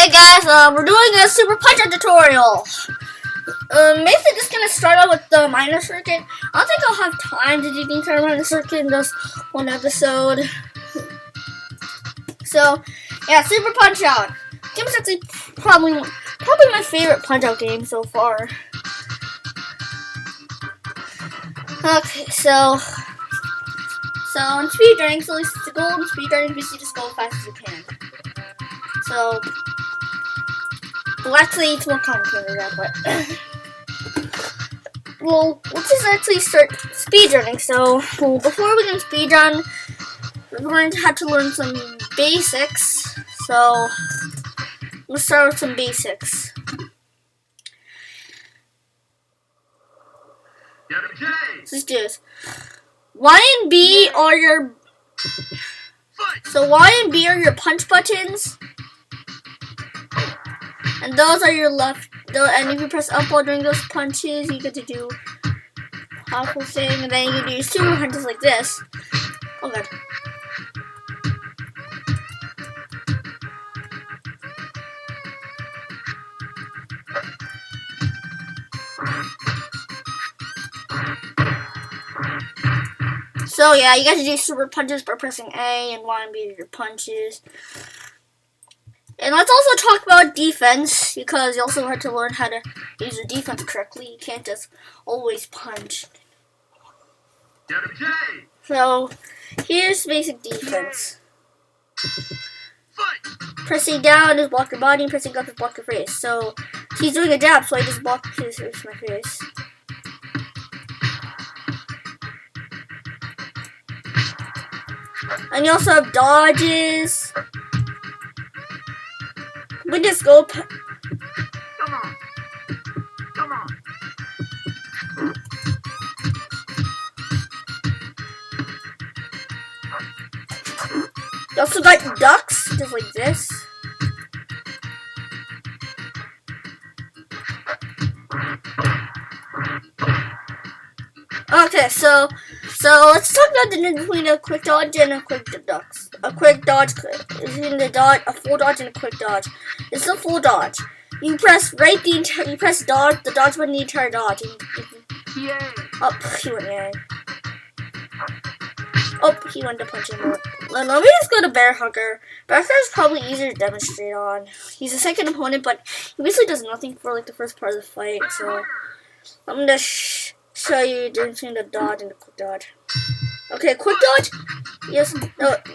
Okay guys, we're doing a Super Punch Out tutorial. Basically just gonna start out with the minor circuit. I don't think I'll have time to do the entire minor circuit in just one episode. So, yeah, Super Punch Out. Game is actually probably my favorite Punch Out game so far. Okay, so in speedrunning, so the goal in speedrunning is basically just go as fast as you can. So, well, actually, it's more complicated than that, but well, let's just actually start speedrunning. So, before we can speedrun, we're going to have to learn some basics. So, let's start with some basics. Let's do this. Y and B are your punch buttons, and those are your left. And if you press up while doing those punches, you get to do powerful thing, and then you can do super punches like this. Oh god. So yeah, you guys do super punches by pressing A and Y and B are your punches. And let's also talk about defense, because you also have to learn how to use your defense correctly. You can't just always punch. So here's basic defense. Pressing down is block your body, and pressing up is block your face. So he's doing a jab, so I just block his my face. And you also have dodges. We just go. Come on. You also got ducks, just like this. Okay, so let's talk about the difference between a quick dodge and a quick ducks. A quick dodge is a full dodge and a quick dodge. It's a full dodge. You press you press dodge, the dodge button, the entire dodge. Oh, he went yay. Oh, he went to punch him more. Let me just go to Bear Hugger. Bear Hugger is probably easier to demonstrate on. He's a second opponent, but he basically does nothing for like the first part of the fight. So I'm gonna show you the difference between the dodge and the quick dodge. Okay, quick dodge. Yes,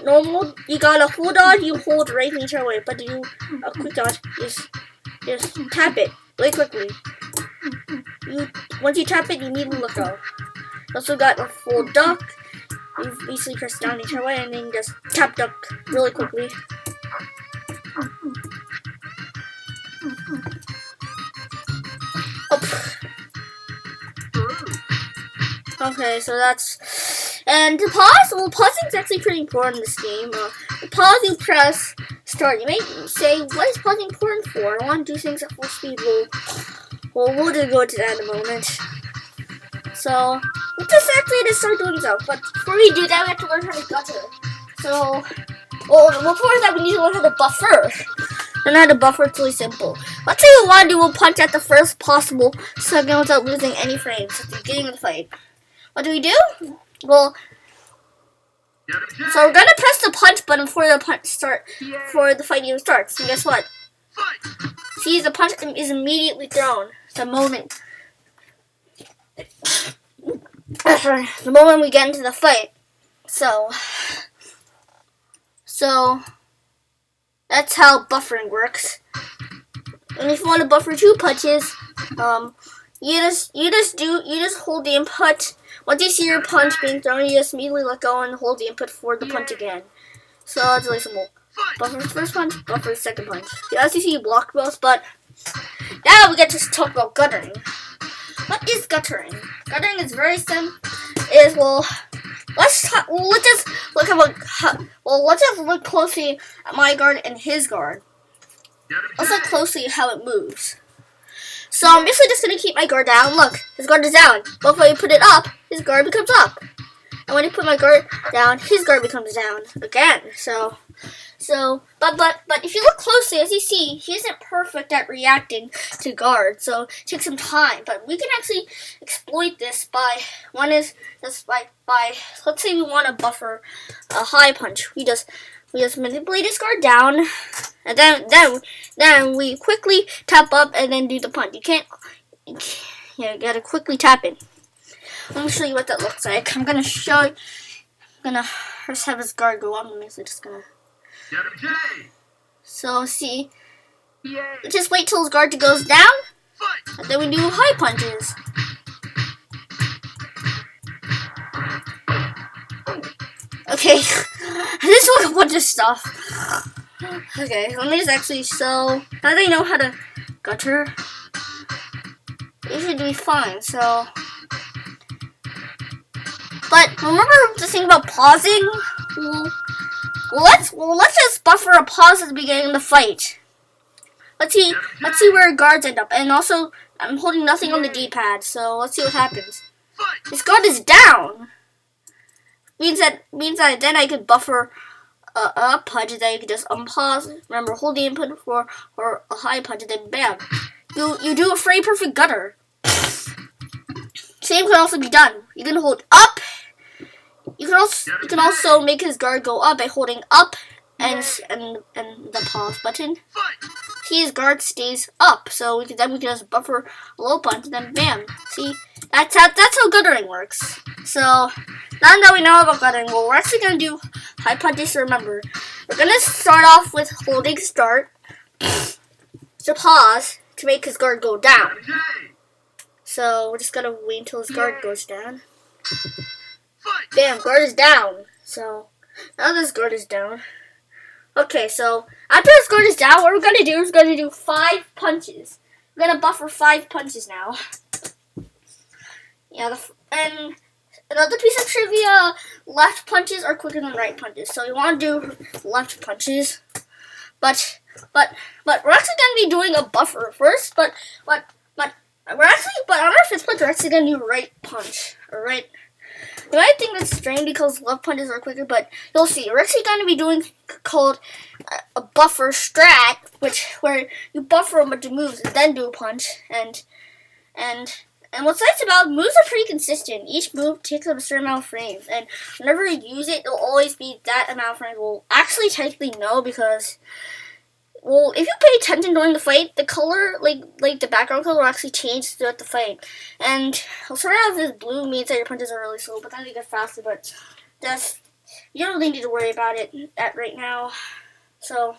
normal. You got a full dodge. You hold right in each other way, but a quick dodge is just tap it really quickly. Once you tap it, you immediately let go. You also got a full duck. You basically press down each other way, and then you just tap duck really quickly. Okay, so that's, and to pause, well, pausing is actually pretty important in this game. To pause, you press start. You may say, what is pausing important for? I want to do things at full speed. Well, we'll just go to that in a moment. So, let's just actually start doing so. But before we do that, we have to learn how to gutter. So, well, before that, we need to learn how to buffer. Learn how to buffer, it's really simple. Let's say we want to do a punch at the first possible second without losing any frames at the beginning of the fight. What do? Well, so we're gonna press the punch button before the fight even starts. And guess what? See, the punch is immediately thrown. The moment we get into the fight. So that's how buffering works. And if you want to buffer two punches, you just hold the input. Once you see your punch being thrown, you just immediately let go and hold the input for the punch again. So it's really simple. Buffer the first punch, buffer the second punch. You also see you block both, but now we get to talk about guttering. What is guttering? Guttering is very simple. Let's just look closely at my guard and his guard. Let's look closely at how it moves. So I'm basically just gonna keep my guard down. Look, his guard is down. But if I put it up, his guard becomes up. And when I put my guard down, his guard becomes down again. But if you look closely, as you see, he isn't perfect at reacting to guard, so it takes some time. But we can actually exploit this by let's say we want to buffer a high punch. We just manipulate his guard down, and then we quickly tap up and then do the punch. You gotta quickly tap in. Let me show you what that looks like. I'm gonna first have his guard go up. I'm just gonna. So see, just wait till his guard goes down, and then we do high punches. Okay, this looks like a bunch of stuff. Okay, let me just actually show. Now that I know how to gutter, it should be fine. So, but remember the thing about pausing. Let's just buffer a pause at the beginning of the fight. Let's see where guards end up. And also, I'm holding nothing on the D-pad, so let's see what happens. His guard is down. Means that then I could buffer a punch, and then you can just unpause. Remember, hold the input for a high punch, and then bam, you do a frame perfect gutter. Same can also be done. You can hold up. You can also make his guard go up by holding up and the pause button. See, his guard stays up, so we can just buffer a low punch, and then bam. See, that's how guttering works. So now that we know about guttering, well, we're actually gonna do high punches. So remember, we're gonna start off with holding start to pause to make his guard go down. So we're just gonna wait until his guard goes down. Bam, guard is down. So now this guard is down. Okay, so after his guard is down, what we're gonna do is we're gonna do 5 punches. We're gonna buffer 5 punches now. Yeah, and another piece of trivia: left punches are quicker than right punches. So you want to do left punches, but we're actually gonna be doing a buffer first. But on our 5th punch, we're actually gonna do right punch. Alright. You might think that's strange because left punches are quicker, but you'll see. We're actually going to be doing called a buffer strat, where you buffer a bunch of moves and then do a punch. And what's nice about moves are pretty consistent. Each move takes up a certain amount of frames, and whenever you use it, it'll always be that amount of frames. Well, actually, technically no, because if you pay attention during the fight, the color, like the background color, will actually change throughout the fight. And I'll start out with this blue means that your punches are really slow, but then they get faster. But you don't really need to worry about it right now. So,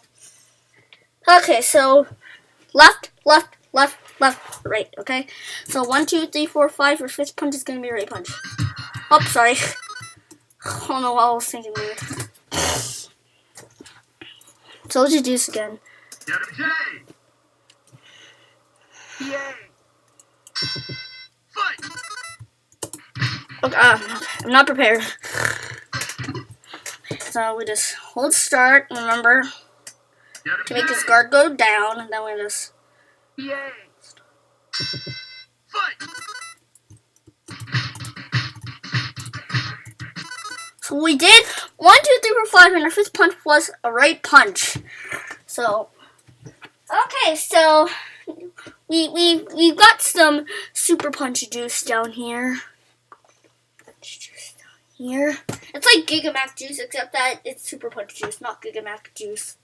okay, so left, right. Okay, so 1, 2, 3, 4, 5. Your 5th punch is gonna be a right punch. Oh, sorry. I don't know what I was thinking weird. So let's just do this again. Okay, I'm not prepared. So we just hold start, remember, to make his guard go down, and then we just So we did 1, 2, 3, 4, 5, and our 5th punch was a right punch. So okay, so we've got some super punch juice down here. It's like Gigamac juice, except that it's super punch juice, not Gigamac juice.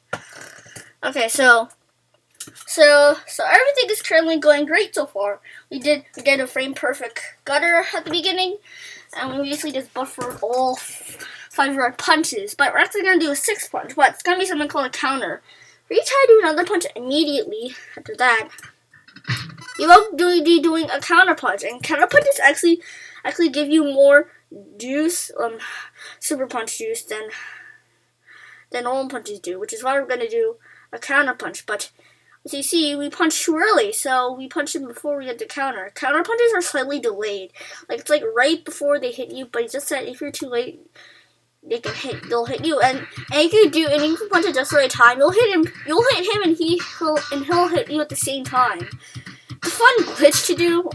Okay, so everything is currently going great so far. We did a frame perfect gutter at the beginning, and we basically just buffered all 5 of our punches. But we're actually gonna do a 6th punch, but it's gonna be something called a counter. Where you try to do another punch immediately after that, you will be doing a counter punch, and counter punches actually give you more juice, super punch juice than normal punches do, which is why we're gonna do a counter punch. But as you see, we punched too early, so we punched him before we get to counter. Counter punches are slightly delayed, it's like right before they hit you, but it's just that if you're too late, they'll hit you, and you can punch at just the right time. You'll hit him, and he'll hit you at the same time. It's a fun glitch to do,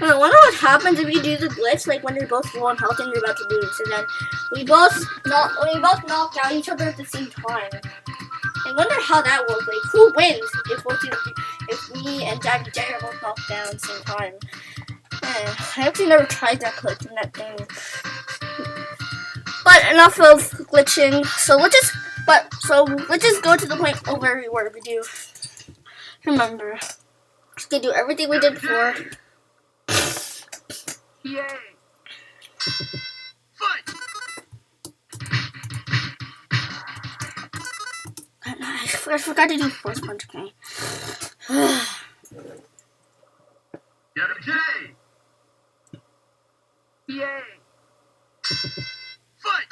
I wonder what happens if you do the glitch, like when you're both low on health and you're about to lose, and then we both knock out each other at the same time. I wonder how that works. Like, who wins if me and Daddy Jay are both knocked down at the same time? I actually never tried that glitch in that thing. But enough of glitching. So let's just go to the point where we do. Remember, just gonna do everything we did before. Yay! Fight! I forgot to do force punch. Okay. Daddy J! Yay! Fight!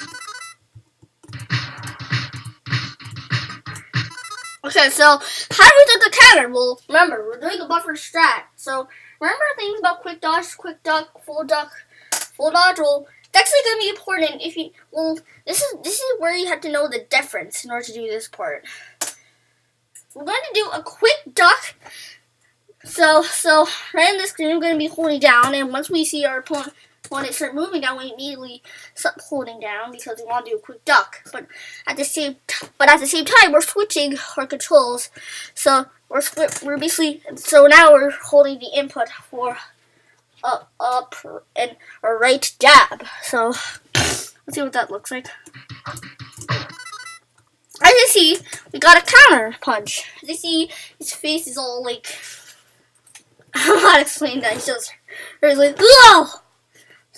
Okay, so how do we do the counter? Well, remember, we're doing a buffer strat. So remember things about quick dodge, quick duck, full dodge. Well, it's actually gonna be important if you. Well, this is where you have to know the difference in order to do this part. We're going to do a quick duck. So right on the screen, we're going to be holding down, and once we see our opponent start moving down, we immediately stop holding down because we want to do a quick duck. But at the same time, we're switching our controls. So we're basically now we're holding the input for up and a right jab. So let's see what that looks like. As you see, we got a counter punch. As you see, his face is all like, I'm not explaining that. He's just like, whoa!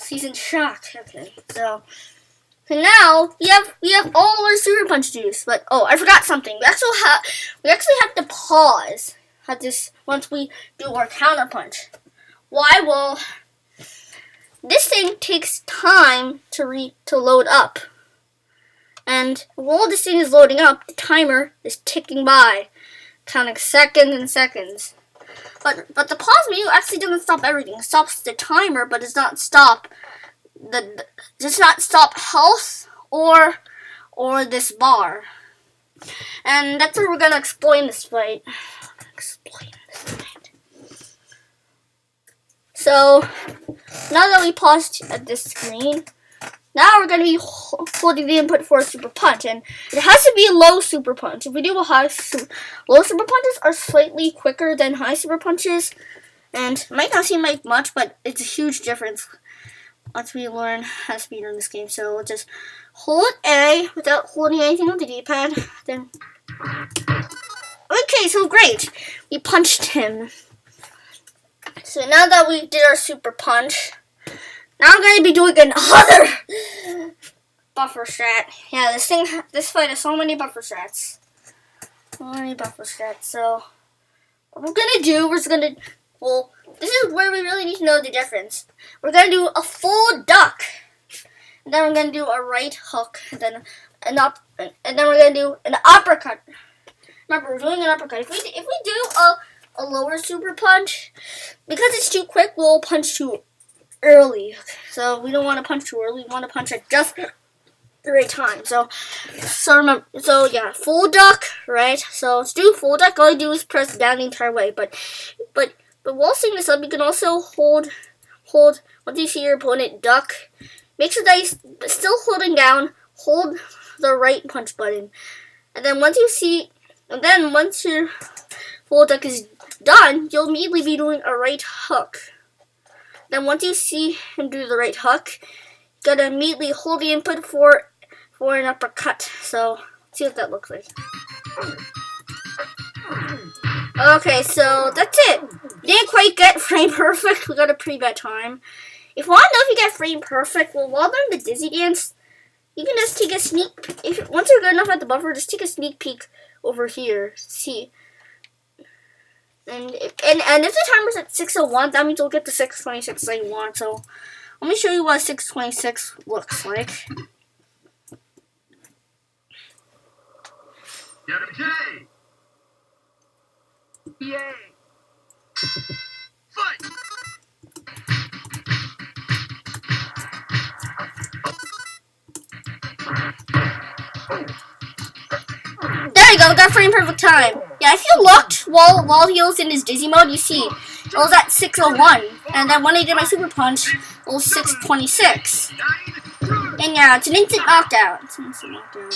He's in shock. Okay, so now we have all our super punch juice. But I forgot something. We actually have to pause at this once we do our counter punch. Why? Well, this thing takes time to load up. And while this thing is loading up, the timer is ticking by, counting seconds and seconds. But the pause menu actually doesn't stop everything. It stops the timer, but does not stop health or this bar. And that's where we're gonna explain this fight. So now that we paused at this screen. Now we're going to be holding the input for a super punch, and it has to be a low super punch. If we do a low super punches are slightly quicker than high super punches, and it might not seem like much, but it's a huge difference once we learn how to speedrun this game. So we'll just hold A without holding anything on the D-pad. Then, okay, so great, we punched him. So now that we did our super punch. Now I'm going to be doing another buffer strat. Yeah, this fight has so many buffer strats. So what we're going to do, this is where we really need to know the difference. We're going to do a full duck. And then we're going to do a right hook. And then we're going to do an uppercut. Remember, we're doing an uppercut. If we do a lower super punch, because it's too quick, we'll punch too early. So we don't want to punch too early. We want to punch at just the right time. So remember. So yeah, full duck, right? So let's do full duck. All you do is press down the entire way. But while setting this up, you can also hold. Once you see your opponent duck, make sure that he's still holding down. Hold the right punch button, and then once your full duck is done, you'll immediately be doing a right hook. Then once you see him do the right hook, you gotta immediately hold the input for an uppercut. So let's see what that looks like. Okay, so that's it. Didn't quite get frame perfect. We got a pretty bad time. If you want to know if you get frame perfect, well, while they're in the dizzy dance, you can just take a sneak. Once you're good enough at the buffer, just take a sneak peek over here. See. And if the timer's at 6:01, that means we'll get to 6:26 that you want. So let me show you what 6:26 looks like. Daddy J! Yay! Fight! There you go, got frame perfect time. Yeah, if you looked while he was in his dizzy mode, you see I was at 601, and then when I did my super punch, it was 626. And yeah, it's an instant knockdown. It's an instant knockdown.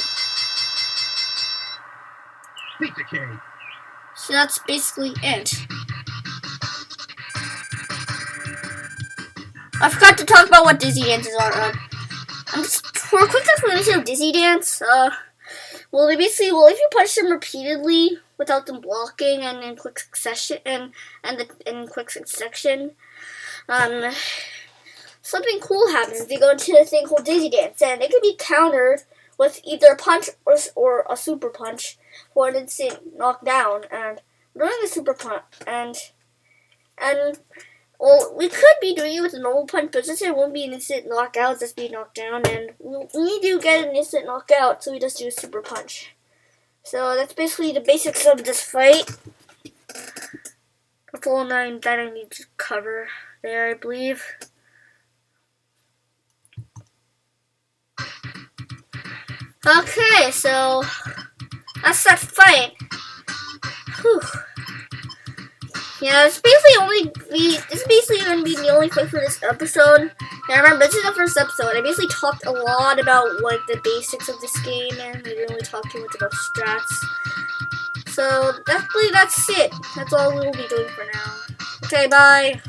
Pizza King. So that's basically it. I forgot to talk about what Dizzy dances are. For a quick explanation of Dizzy dance, well, they basically, if you punch them repeatedly without them blocking and in quick succession, in quick succession, something cool happens. They go into a thing called Dizzy Dance, and it can be countered with either a punch or a super punch for an instant knockdown. And during the super punch, and well, we could be doing it with a normal punch, but since it won't be an instant knockout, just be knocked down, and we do get an instant knockout, so we just do a super punch. So that's basically the basics of this fight. That's all that I need to cover there, I believe. Okay, so that's that fight. Whew. Yeah, this is basically going to be the only fight for this episode. And remember, this is the first episode. I basically talked a lot about like the basics of this game, and I didn't really talk too much about strats. So that's it. That's all we'll be doing for now. Okay, bye.